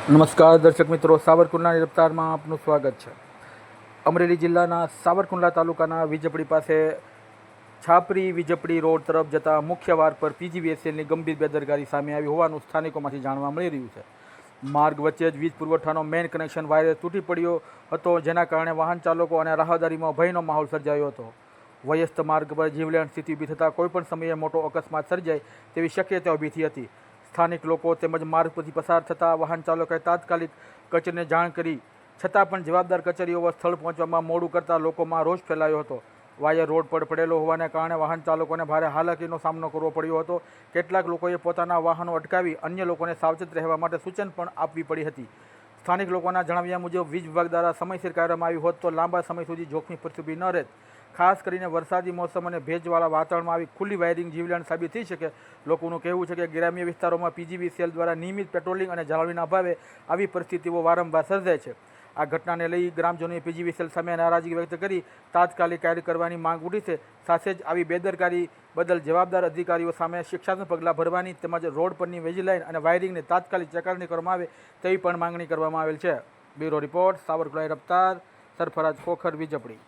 નમસ્કાર દર્શક મિત્રો, સાવરકુંડલાની રફતારમાં આપનું સ્વાગત છે. અમરેલી જિલ્લાના સાવરકુંડલા તાલુકાના વીજપડી પાસે છાપરી વીજપડી રોડ તરફ જતા મુખ્ય માર્ગ પર પીજીવીએસએલની ગંભીર બેદરકારી સામે આવી હોવાનું સ્થાનિકોમાંથી જાણવા મળી રહ્યું છે. માર્ગ વચ્ચે જ વીજ પુરવઠાનો મેઇન કનેક્શન વાયર તૂટી પડ્યો હતો, જેના કારણે વાહન ચાલકો અને રાહદારીમાં ભયનો માહોલ સર્જાયો હતો. વ્યસ્ત માર્ગ પર જીવલેણ સ્થિતિ ઊભી થતાં કોઈપણ સમયે મોટો અકસ્માત સર્જાય તેવી શક્યતા ઊભી થઈ હતી. સ્થાનિક લોકો તેમજ માર્ગ પરથી પસાર થતા વાહન ચાલકોએ તાત્કાલિક કચેરીને જાણ કરી, છતાં પણ જવાબદાર કચેરીઓ સ્થળ પહોંચવામાં મોડું કરતા લોકોમાં રોષ ફેલાયો હતો. વાયર રોડ પર પડેલો હોવાને કારણે વાહન ચાલકોને ભારે હાલાકીનો સામનો કરવો પડ્યો હતો. કેટલાક લોકોએ પોતાના વાહનો અટકાવી અન્ય લોકોને સાવચેત રહેવા માટે સૂચન પણ આપવી પડી હતી. સ્થાનિક લોકોના જણાવ્યા મુજબ વીજ વિભાગ દ્વારા સમયસર કરવામાં આવ્યું હોત તો લાંબા સમય સુધી જોખમી પરિસ્થિતિ ન રહેત. ખાસ કરીને વરસાદી મોસમ અને ભેજવાળા વાતાવરણમાં આવી ખુલ્લી વાયરિંગ જીવલેણ સાબિત થઈ શકે. લોકોનું કહેવું છે કે ગ્રામ્ય વિસ્તારોમાં પીજીવીસીએલ દ્વારા નિયમિત પેટ્રોલિંગ અને જાળવણીના અભાવે આવી પરિસ્થિતિઓ વારંવાર સર્જાય છે. આ ઘટનાને લઈ ગ્રામજનોએ પીજીવીસીએલ સામે નારાજગી વ્યક્ત કરી તાત્કાલિક કાર્ય કરવાની માંગ ઉઠી છે. સાથે જ આવી બેદરકારી બદલ જવાબદાર અધિકારીઓ સામે શિક્ષાત્મક પગલાં ભરવાની તેમજ રોડ પરની વીજ લાઇન અને વાયરિંગની તાત્કાલિક ચકાસણી કરવામાં આવે તેવી પણ માંગણી કરવામાં આવેલ છે. Bureau report, Savarkundla રફતાર, Sarfaraz Khokhar, Vijpadi.